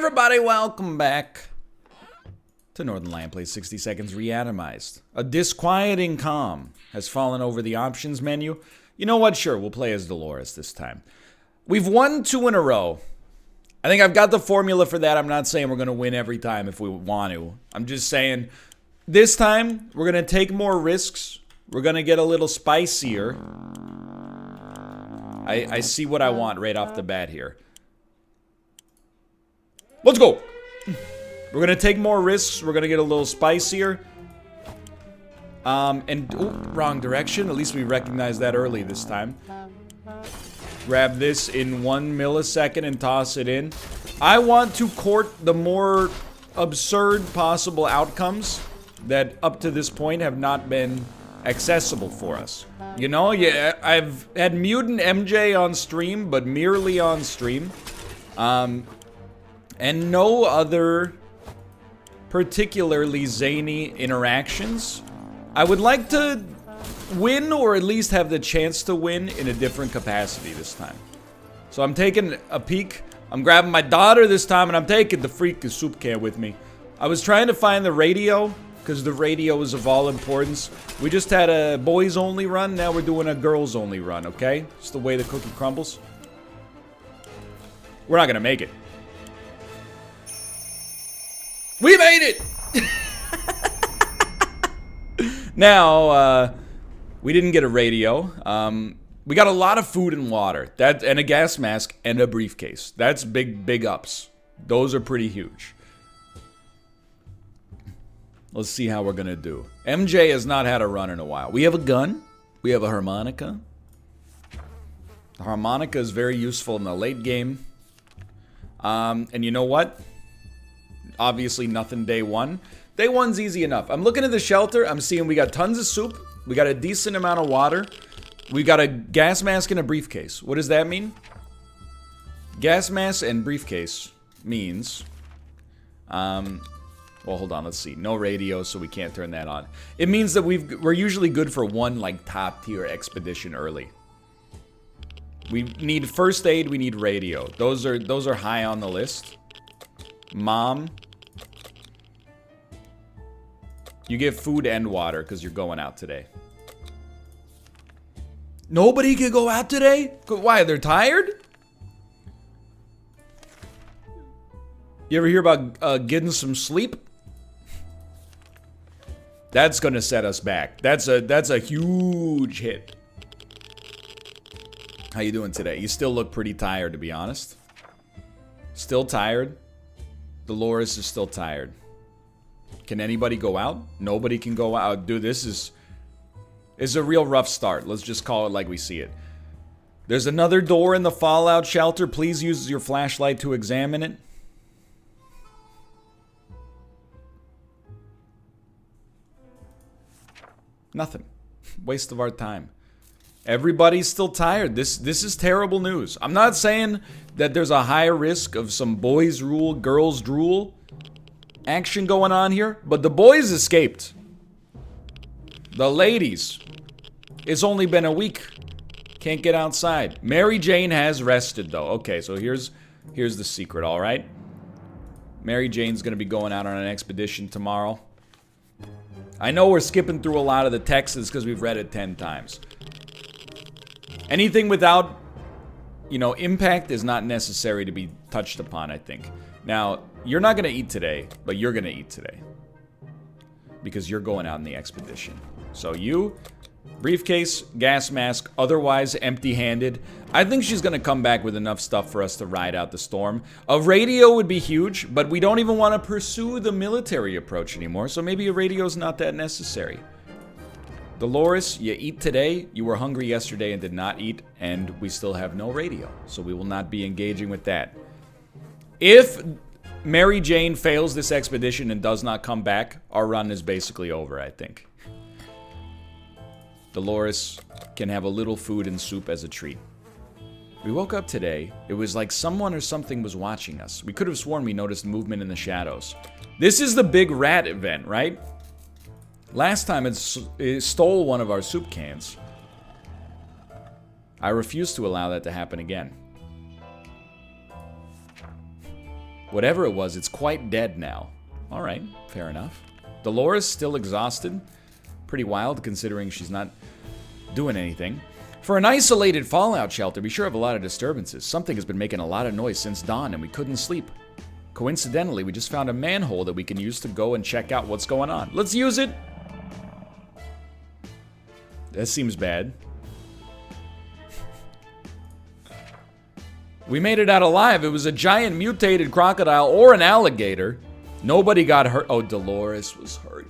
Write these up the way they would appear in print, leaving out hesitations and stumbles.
everybody, welcome back to Northernlion Plays 60 Seconds Reatomized. A disquieting calm has fallen over the options menu. You know what? Sure, we'll play as Dolores this time. We've won 2 in a row. I think I've got the formula for that. I'm not saying we're going to win every time if we want to. I'm just saying this time we're going to take more risks. We're going to get a little spicier. I see what I want right off the bat here. Let's go! We're gonna take more risks. We're gonna get a little spicier. Wrong direction. At least we recognized that early this time. Grab this in 1 millisecond and toss it in. I want to court the more absurd possible outcomes that up to this point have not been accessible for us. You know, yeah, I've had Mutant MJ on stream, but merely on stream. And no other particularly zany interactions. I would like to win, or at least have the chance to win, in a different capacity this time. So I'm taking a peek. I'm grabbing my daughter this time, and I'm taking the freaking soup can with me. I was trying to find the radio, because the radio is of all importance. We just had a boys-only run, now we're doing a girls-only run, okay? It's the way the cookie crumbles. We're not gonna make it. We made it! Now, we didn't get a radio. We got a lot of food and water. And a gas mask and a briefcase. That's big ups. Those are pretty huge. Let's see how we're gonna do. MJ has not had a run in a while. We have a gun. We have a harmonica. The harmonica is very useful in the late game. And you know what? Obviously nothing day one. Day one's easy enough. I'm looking at the shelter. I'm seeing we got tons of soup. We got a decent amount of water. We got a gas mask and a briefcase. What does that mean? Gas mask and briefcase means... well, hold on. Let's see. No radio, so we can't turn that on. It means that we're usually good for one, like, top-tier expedition early. We need first aid. We need radio. Those are high on the list. Mom... You get food and water because you're going out today. Nobody can go out today? Why? They're tired? You ever hear about getting some sleep? That's gonna set us back. That's a huge hit. How you doing today? You still look pretty tired, to be honest. Still tired? Dolores is still tired. Can anybody go out? Nobody can go out. Dude, this is a real rough start. Let's just call it like we see it. There's another door in the fallout shelter. Please use your flashlight to examine it. Nothing. Waste of our time. Everybody's still tired. This is terrible news. I'm not saying that there's a high risk of some boys rule, girls drool action going on here, but the boys escaped. The ladies, it's only been a week. Can't get outside. Mary Jane has rested though. Okay, so here's the secret, all right? Mary Jane's gonna be going out on an expedition tomorrow. I know we're skipping through a lot of the texts because we've read it 10 times. Anything without, you know, impact is not necessary to be touched upon, I think. Now, you're not gonna eat today, but you're gonna eat today. Because you're going out on the expedition. So you, briefcase, gas mask, otherwise empty-handed. I think she's gonna come back with enough stuff for us to ride out the storm. A radio would be huge, but we don't even want to pursue the military approach anymore, so maybe a radio's not that necessary. Dolores, you eat today. You were hungry yesterday and did not eat, and we still have no radio, so we will not be engaging with that. If Mary Jane fails this expedition and does not come back, our run is basically over, I think. Dolores can have a little food and soup as a treat. We woke up today. It was like someone or something was watching us. We could have sworn we noticed movement in the shadows. This is the big rat event, right? Last time it stole one of our soup cans. I refuse to allow that to happen again. Whatever it was, it's quite dead now. Alright, fair enough. Dolores still exhausted. Pretty wild considering she's not doing anything. For an isolated fallout shelter, we sure have a lot of disturbances. Something has been making a lot of noise since dawn and we couldn't sleep. Coincidentally, we just found a manhole that we can use to go and check out what's going on. Let's use it! That seems bad. We made it out alive. It was a giant mutated crocodile or an alligator. Nobody got hurt. Oh, Dolores was hurt.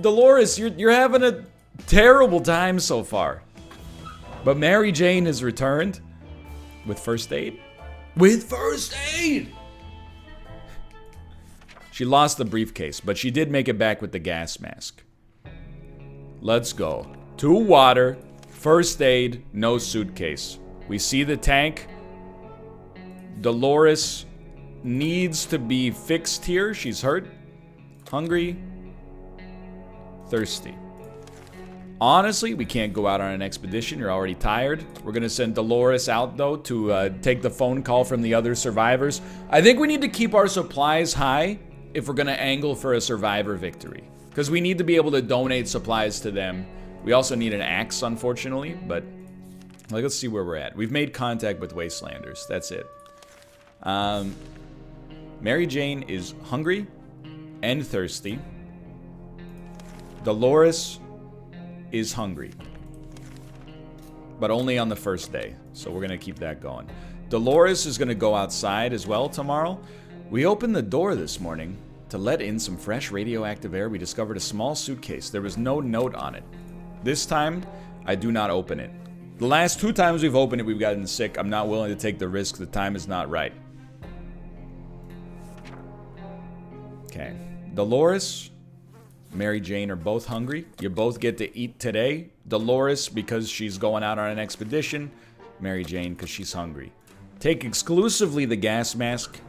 Dolores, you're having a terrible time so far. But Mary Jane has returned with first aid. With first aid! She lost the briefcase, but she did make it back with the gas mask. Let's go. 2 water, first aid, no suitcase. We see the tank. Dolores needs to be fixed here. She's hurt, hungry, thirsty. Honestly, we can't go out on an expedition. You're already tired. We're going to send Dolores out, though, to take the phone call from the other survivors. I think we need to keep our supplies high if we're going to angle for a survivor victory. Because we need to be able to donate supplies to them. We also need an axe, unfortunately, but let's see where we're at. We've made contact with Wastelanders. That's it. Mary Jane is hungry and thirsty. Dolores is hungry. But only on the first day. So we're going to keep that going. Dolores is going to go outside as well tomorrow. We opened the door this morning to let in some fresh radioactive air. We discovered a small suitcase. There was no note on it. This time, I do not open it. The last 2 times we've opened it, we've gotten sick. I'm not willing to take the risk. The time is not right. Okay. Dolores, Mary Jane are both hungry. You both get to eat today. Dolores, because she's going out on an expedition. Mary Jane, because she's hungry. Take exclusively the gas mask.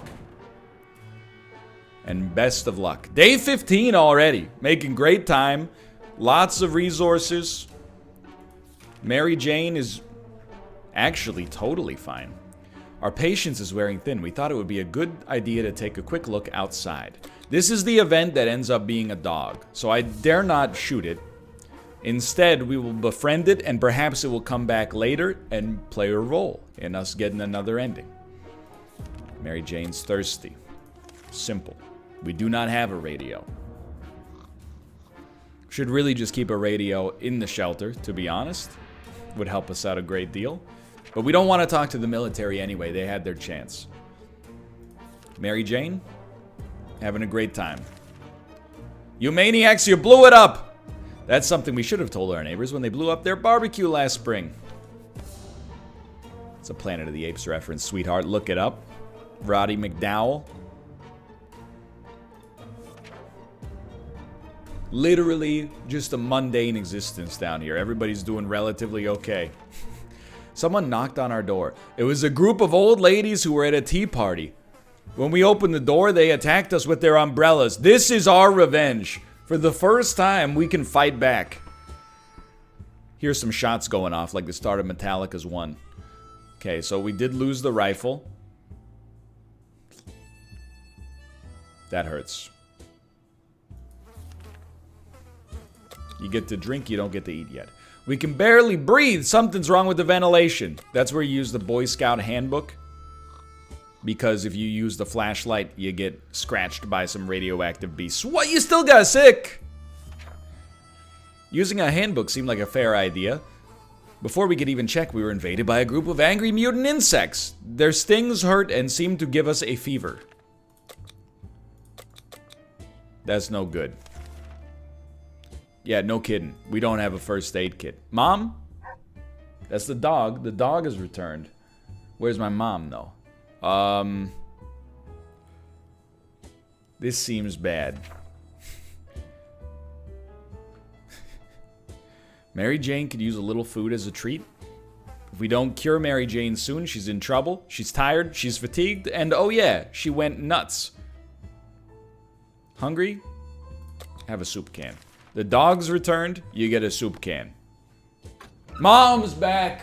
And best of luck. Day 15 already. Making great time. Lots of resources. Mary Jane is actually totally fine. Our patience is wearing thin. We thought it would be a good idea to take a quick look outside. This is the event that ends up being a dog, so I dare not shoot it. Instead, we will befriend it, and perhaps it will come back later and play a role in us getting another ending. Mary Jane's thirsty. Simple. We do not have a radio. Should really just keep a radio in the shelter, to be honest. Would help us out a great deal. But we don't want to talk to the military anyway. They had their chance. Mary Jane, having a great time. You maniacs, you blew it up! That's something we should have told our neighbors when they blew up their barbecue last spring. It's a Planet of the Apes reference, sweetheart. Look it up. Roddy McDowell. Literally just a mundane existence down here. Everybody's doing relatively okay. Someone knocked on our door. It was a group of old ladies who were at a tea party. When we opened the door, they attacked us with their umbrellas. This is our revenge. For the first time, we can fight back. Here's some shots going off like the start of Metallica's One. Okay, so we did lose the rifle. That hurts. You get to drink, you don't get to eat yet. We can barely breathe. Something's wrong with the ventilation. That's where you use the Boy Scout handbook. Because if you use the flashlight, you get scratched by some radioactive beasts. What? You still got sick? Using a handbook seemed like a fair idea. Before we could even check, we were invaded by a group of angry mutant insects. Their stings hurt and seemed to give us a fever. That's no good. Yeah, no kidding. We don't have a first aid kit. Mom? That's the dog. The dog has returned. Where's my mom, though? This seems bad. Mary Jane could use a little food as a treat. If we don't cure Mary Jane soon, she's in trouble. She's tired, she's fatigued, and oh yeah, she went nuts. Hungry? Have a soup can. The dog's returned, you get a soup can. Mom's back!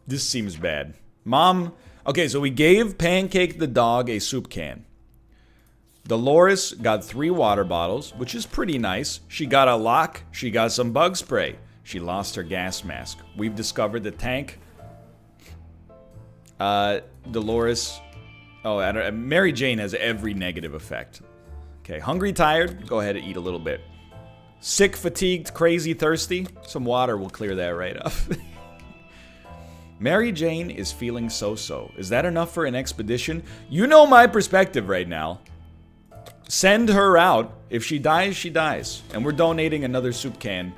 This seems bad. Mom... Okay, so we gave Pancake the dog a soup can. Dolores got 3 water bottles, which is pretty nice. She got a lock. She got some bug spray. She lost her gas mask. We've discovered the tank. Dolores... Oh, I don't, Mary Jane has every negative effect. Okay, hungry, tired? Go ahead and eat a little bit. Sick, fatigued, crazy, thirsty? Some water will clear that right up. Mary Jane is feeling so-so. Is that enough for an expedition? You know my perspective right now. Send her out. If she dies, she dies. And we're donating another soup can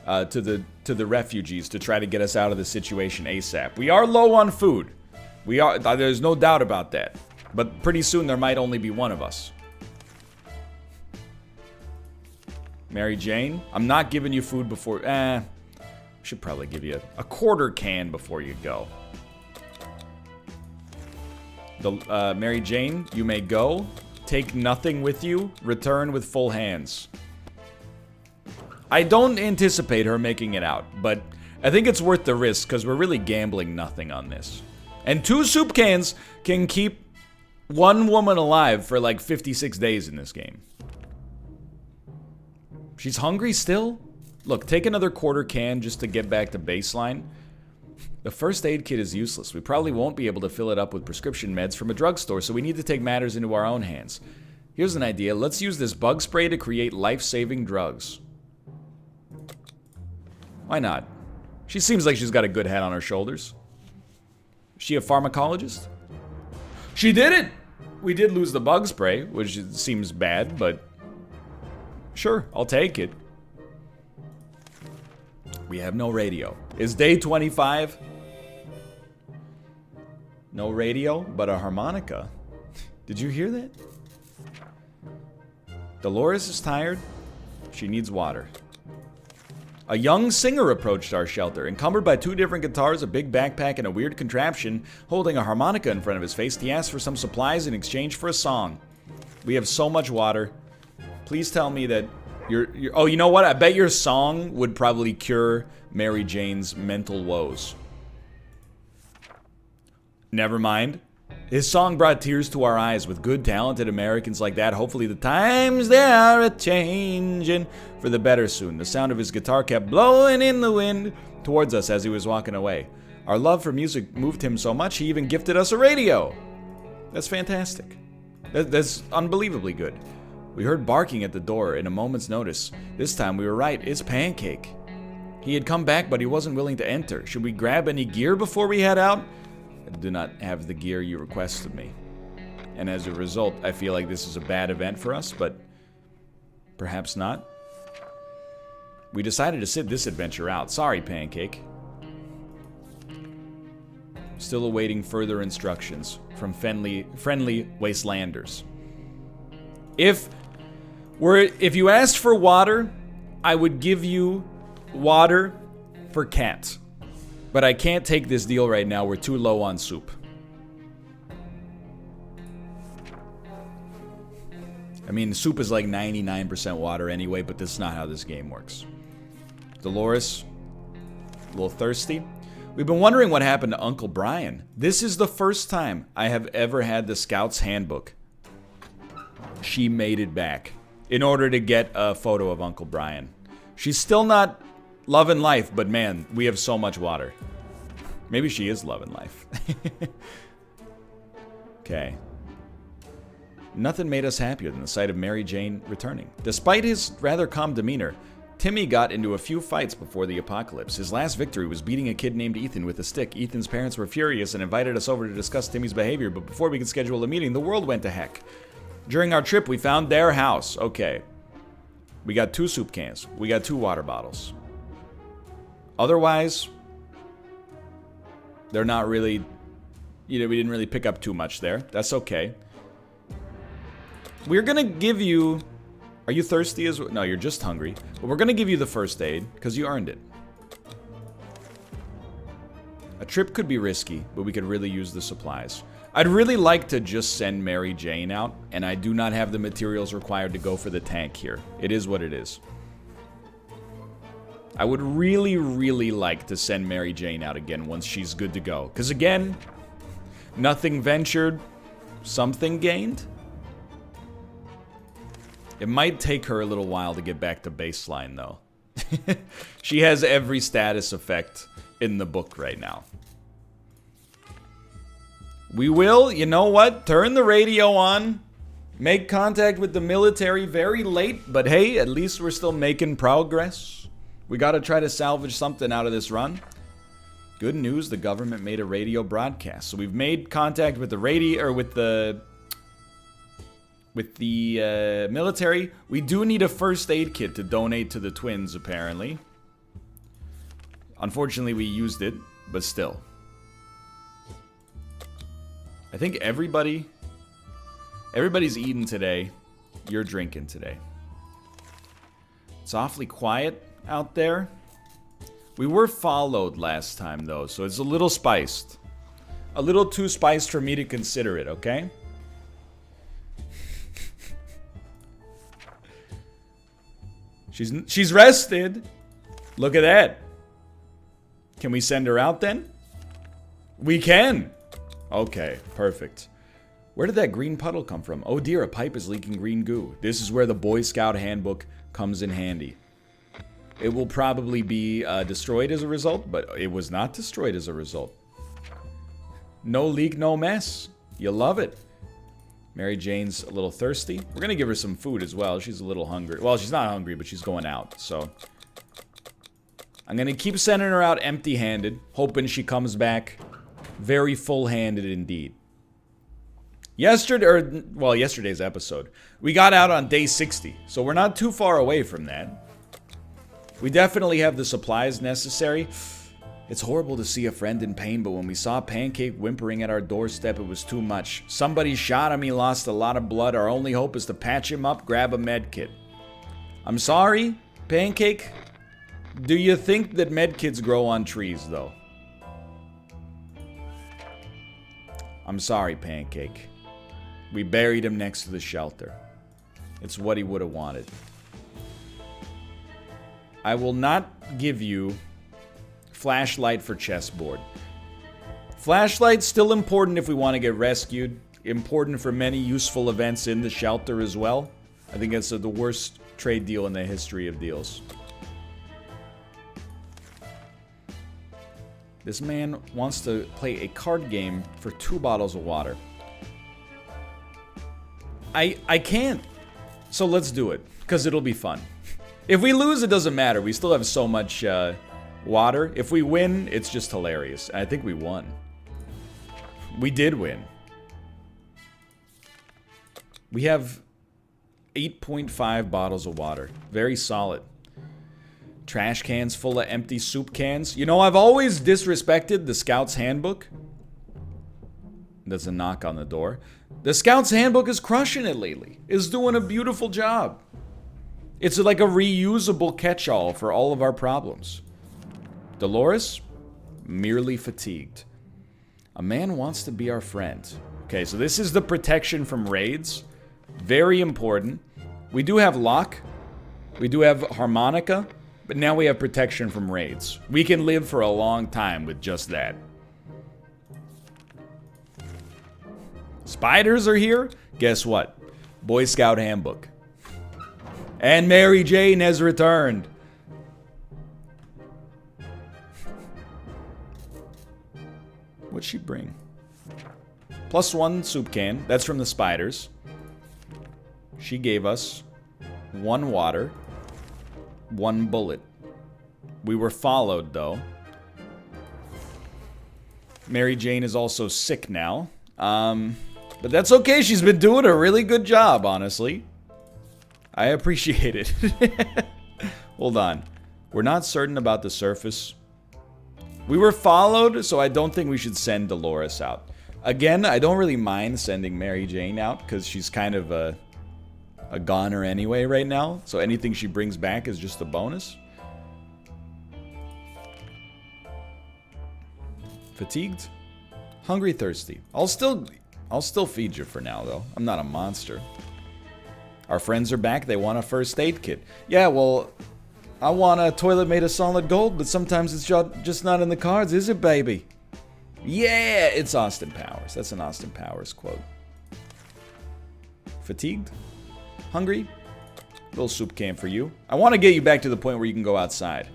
to the refugees to try to get us out of the situation ASAP. We are low on food. We are. There's no doubt about that. But pretty soon there might only be one of us. Mary Jane, I'm not giving you food before... Should probably give you a quarter can before you go. Mary Jane, you may go. Take nothing with you. Return with full hands. I don't anticipate her making it out, but I think it's worth the risk because we're really gambling nothing on this. And 2 soup cans can keep one woman alive for like 56 days in this game. She's hungry still? Look, take another quarter can just to get back to baseline. The first aid kit is useless. We probably won't be able to fill it up with prescription meds from a drugstore, so we need to take matters into our own hands. Here's an idea. Let's use this bug spray to create life-saving drugs. Why not? She seems like she's got a good head on her shoulders. Is she a pharmacologist? She did it! We did lose the bug spray, which seems bad, but... Sure, I'll take it. We have no radio. Is day 25? No radio, but a harmonica. Did you hear that? Dolores is tired. She needs water. A young singer approached our shelter, encumbered by 2 different guitars, a big backpack, and a weird contraption. Holding a harmonica in front of his face, he asked for some supplies in exchange for a song. We have so much water. Please tell me that you're oh, you know what? I bet your song would probably cure Mary Jane's mental woes. Never mind. His song brought tears to our eyes. With good, talented Americans like that, hopefully the times they are a-changin' for the better soon. The sound of his guitar kept blowing in the wind towards us as he was walking away. Our love for music moved him so much, he even gifted us a radio. That's fantastic. That's unbelievably good. We heard barking at the door in a moment's notice. This time we were right, it's Pancake. He had come back, but he wasn't willing to enter. Should we grab any gear before we head out? I do not have the gear you requested me. And as a result, I feel like this is a bad event for us, but perhaps not. We decided to sit this adventure out. Sorry, Pancake. Still awaiting further instructions from friendly wastelanders. If you asked for water, I would give you water for cats. But I can't take this deal right now. We're too low on soup. I mean, soup is like 99% water anyway, but that's not how this game works. Dolores, a little thirsty. We've been wondering what happened to Uncle Brian. This is the first time I have ever had the Scout's Handbook. She made it back in order to get a photo of Uncle Brian. She's still not loving life, but man, we have so much water. Maybe she is loving life. Okay. Nothing made us happier than the sight of Mary Jane returning. Despite his rather calm demeanor, Timmy got into a few fights before the apocalypse. His last victory was beating a kid named Ethan with a stick. Ethan's parents were furious and invited us over to discuss Timmy's behavior, but before we could schedule a meeting, the world went to heck. During our trip, we found their house. Okay. We got 2 soup cans. We got 2 water bottles. Otherwise, they're not really... we didn't really pick up too much there. That's okay. We're gonna give you... Are you thirsty as well? No, you're just hungry. But we're gonna give you the first aid, because you earned it. A trip could be risky, but we could really use the supplies. I'd really like to just send Mary Jane out, and I do not have the materials required to go for the tank here. It is what it is. I would really, really like to send Mary Jane out again once she's good to go. Because again, nothing ventured, something gained. It might take her a little while to get back to baseline, though. She has every status effect in the book right now. We will, you know what? Turn the radio on. Make contact with the military very late. But hey, at least we're still making progress. We gotta try to salvage something out of this run. Good news, the government made a radio broadcast. So we've made contact with the radio, or with the military. We do need a first aid kit to donate to the twins, apparently. Unfortunately, we used it, but still. I think everybody's eating today. You're drinking today. It's awfully quiet out there. We were followed last time, though, so it's a little spiced. A little too spiced for me to consider it, okay? She's rested. Look at that. Can we send her out then? We can. Okay, perfect. Where did that green puddle come from? Oh dear, a pipe is leaking green goo. This is where the Boy Scout handbook comes in handy. It will probably be destroyed as a result, but it was not destroyed as a result. No leak, no mess. You love it. Mary Jane's a little thirsty. We're going to give her some food as well. She's a little hungry. Well, she's not hungry, but she's going out, so. I'm going to keep sending her out empty-handed, hoping she comes back very full-handed indeed. Yesterday's episode, we got out on day 60, so we're not too far away from that. We definitely have the supplies necessary. It's horrible to see a friend in pain, but when we saw Pancake whimpering at our doorstep, it was too much. Somebody shot him, he lost a lot of blood. Our only hope is to patch him up, grab a med kit. I'm sorry, Pancake. Do you think that med kits grow on trees, though? I'm sorry, Pancake. We buried him next to the shelter. It's what he would have wanted. I will not give you flashlight for chessboard. Flashlight's still important if we want to get rescued. Important for many useful events in the shelter as well. I think it's the worst trade deal in the history of deals. This man wants to play a card game for 2 bottles of water. I can't. So let's do it, because it'll be fun. If we lose, it doesn't matter. We still have so much water. If we win, it's just hilarious. I think we won. We did win. We have 8.5 bottles of water. Very solid. Trash cans full of empty soup cans. You know, I've always disrespected the Scout's Handbook. There's a knock on the door. The Scout's Handbook is crushing it lately. It's doing a beautiful job. It's like a reusable catch-all for all of our problems. Dolores, merely fatigued. A man wants to be our friend. Okay, so this is the protection from raids. Very important. We do have Locke. We do have Harmonica. But now we have protection from raids. We can live for a long time with just that. Spiders are here? Guess what? Boy Scout Handbook. And Mary Jane has returned. What'd she bring? +1 soup can. That's from the spiders. She gave us 1 water, 1 bullet. We were followed, though. Mary Jane is also sick now. But that's okay. She's been doing a really good job, honestly. I appreciate it. Hold on. We're not certain about the surface. We were followed, so I don't think we should send Dolores out. Again, I don't really mind sending Mary Jane out, because she's kind of a goner anyway right now. So anything she brings back is just a bonus. Fatigued? Hungry, thirsty. I'll still feed you for now, though. I'm not a monster. Our friends are back. They want a first aid kit. Yeah, well, I want a toilet made of solid gold, but sometimes it's just not in the cards, is it, baby? Yeah, it's Austin Powers. That's an Austin Powers quote. Fatigued? Hungry? Little soup can for you. I want to get you back to the point where you can go outside.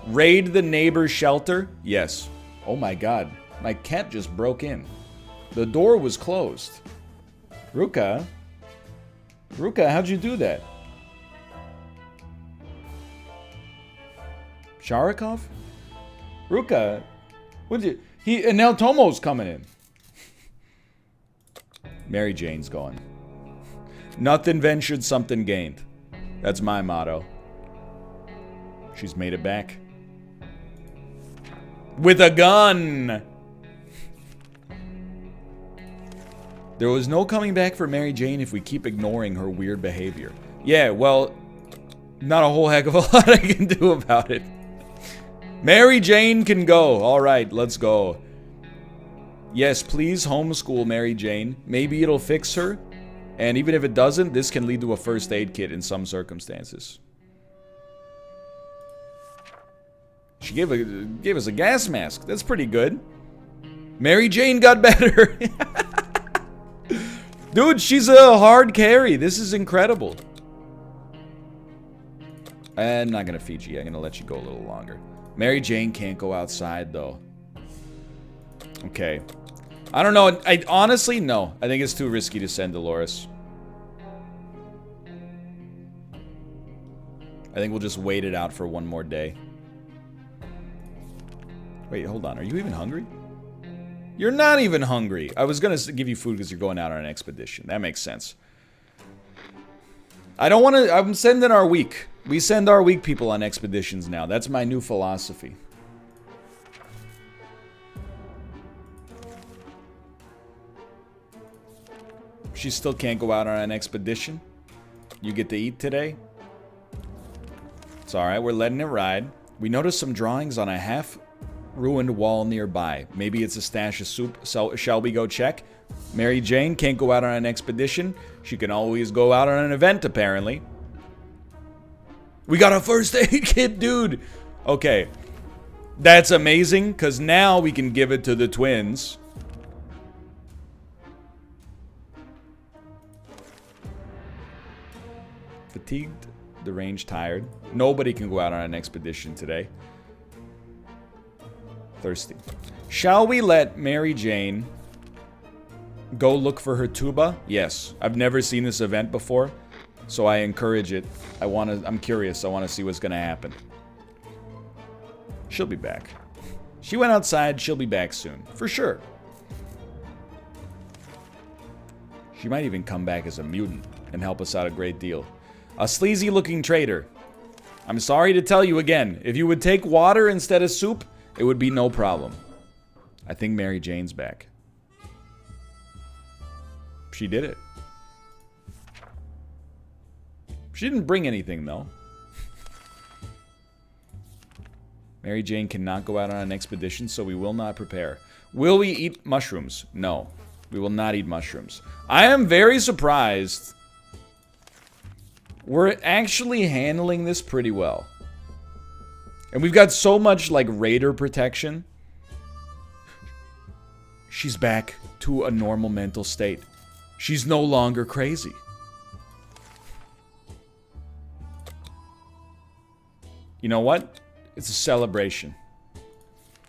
Raid the neighbor's shelter? Yes. Oh my god. My cat just broke in. The door was closed. Ruka? Ruka, how'd you do that? Sharikov? Ruka? What'd you... And now Tomo's coming in. Mary Jane's going. Nothing ventured, something gained. That's my motto. She's made it back. With a gun! There was no coming back for Mary Jane if we keep ignoring her weird behavior. Yeah, well, not a whole heck of a lot I can do about it. Mary Jane can go. Alright, let's go. Yes, please homeschool Mary Jane. Maybe it'll fix her. And even if it doesn't, this can lead to a first aid kit in some circumstances. She gave us a gas mask. That's pretty good. Mary Jane got better. Dude, she's a hard carry. This is incredible. I'm not gonna feed you. I'm gonna let you go a little longer. Mary Jane can't go outside, though. Okay. I don't know. I honestly, no. I think it's too risky to send Dolores. I think we'll just wait it out for one more day. Wait, hold on. Are you even hungry? You're not even hungry. I was gonna give you food because you're going out on an expedition. That makes sense. I don't want to... I'm sending our weak. We send our weak people on expeditions now. That's my new philosophy. She still can't go out on an expedition. You get to eat today. It's alright, we're letting it ride. We noticed some drawings on a half-ruined wall nearby. Maybe it's a stash of soup. So, shall we go check? Mary Jane can't go out on an expedition. She can always go out on an event, apparently. We got a first aid kit, dude! Okay. That's amazing, because now we can give it to the twins. Fatigued, deranged, tired. Nobody can go out on an expedition today. Thirsty. Shall we let Mary Jane go look for her tuba? Yes. I've never seen this event before, so I encourage it. I'm curious. I want to see what's going to happen. She'll be back. She went outside. She'll be back soon. For sure. She might even come back as a mutant and help us out a great deal. A sleazy-looking traitor. I'm sorry to tell you again. If you would take water instead of soup, it would be no problem. I think Mary Jane's back. She did it. She didn't bring anything, though. Mary Jane cannot go out on an expedition, so we will not prepare. Will we eat mushrooms? No. We will not eat mushrooms. I am very surprised. We're actually handling this pretty well. And we've got so much, like, raider protection. She's back to a normal mental state. She's no longer crazy. You know what? It's a celebration.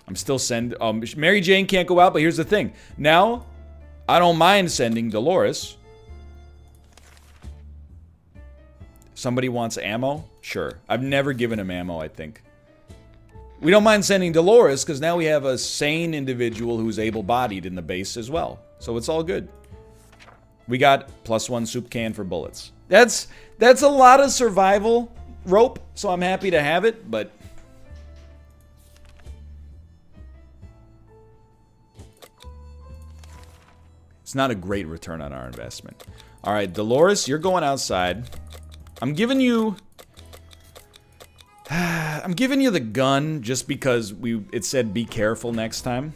I'm still sending... Mary Jane can't go out, but here's the thing. Now, I don't mind sending Dolores. Somebody wants ammo? Sure. I've never given him ammo, I think. We don't mind sending Dolores, because now we have a sane individual who's able-bodied in the base as well. So it's all good. We got +1 soup can for bullets. That's a lot of survival rope, so I'm happy to have it, but... it's not a great return on our investment. Alright, Dolores, you're going outside. I'm giving you... I'm giving you the gun just because it said be careful next time.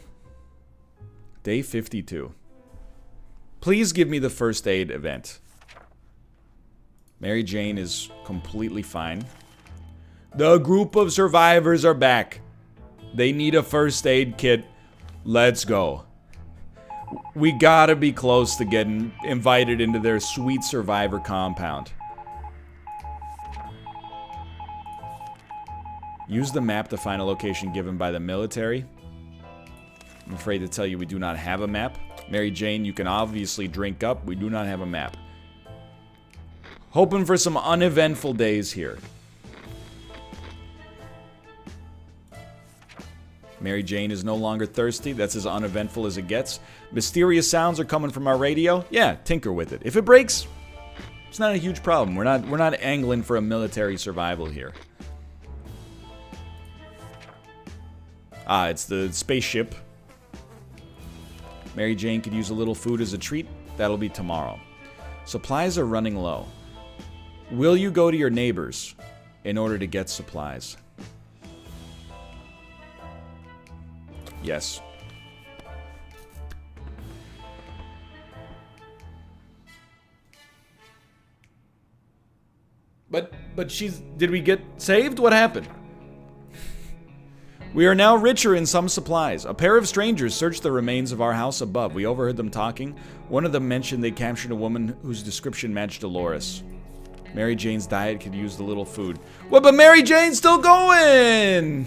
Day 52. Please give me the first aid event. Mary Jane is completely fine. The group of survivors are back. They need a first aid kit. Let's go. We gotta be close to getting invited into their sweet survivor compound. Use the map to find a location given by the military. I'm afraid to tell you we do not have a map. Mary Jane, you can obviously drink up. We do not have a map. Hoping for some uneventful days here. Mary Jane is no longer thirsty. That's as uneventful as it gets. Mysterious sounds are coming from our radio. Yeah, tinker with it. If it breaks, it's not a huge problem. We're not angling for a military survival here. Ah, it's the spaceship. Mary Jane could use a little food as a treat. That'll be tomorrow. Supplies are running low. Will you go to your neighbors in order to get supplies? Yes. But she's... Did we get saved? What happened? We are now richer in some supplies. A pair of strangers searched the remains of our house above. We overheard them talking. One of them mentioned they captured a woman whose description matched Dolores. Mary Jane's diet could use the little food. What? But Mary Jane's still going!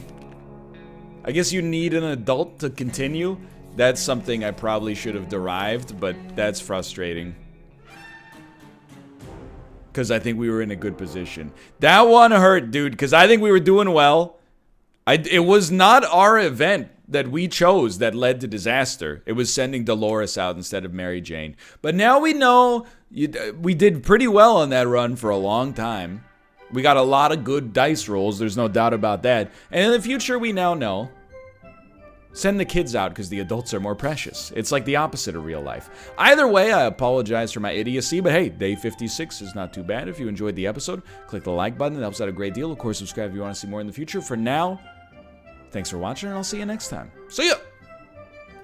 I guess you need an adult to continue. That's something I probably should have derived, but that's frustrating. Because I think we were in a good position. That one hurt, dude, because I think we were doing well. It was not our event that we chose that led to disaster. It was sending Dolores out instead of Mary Jane. But now we know we did pretty well on that run for a long time. We got a lot of good dice rolls. There's no doubt about that. And in the future, we now know. Send the kids out because the adults are more precious. It's like the opposite of real life. Either way, I apologize for my idiocy, but hey, day 56 is not too bad. If you enjoyed the episode, click the like button. It helps out a great deal. Of course, subscribe if you want to see more in the future. For now, thanks for watching, and I'll see you next time. See ya!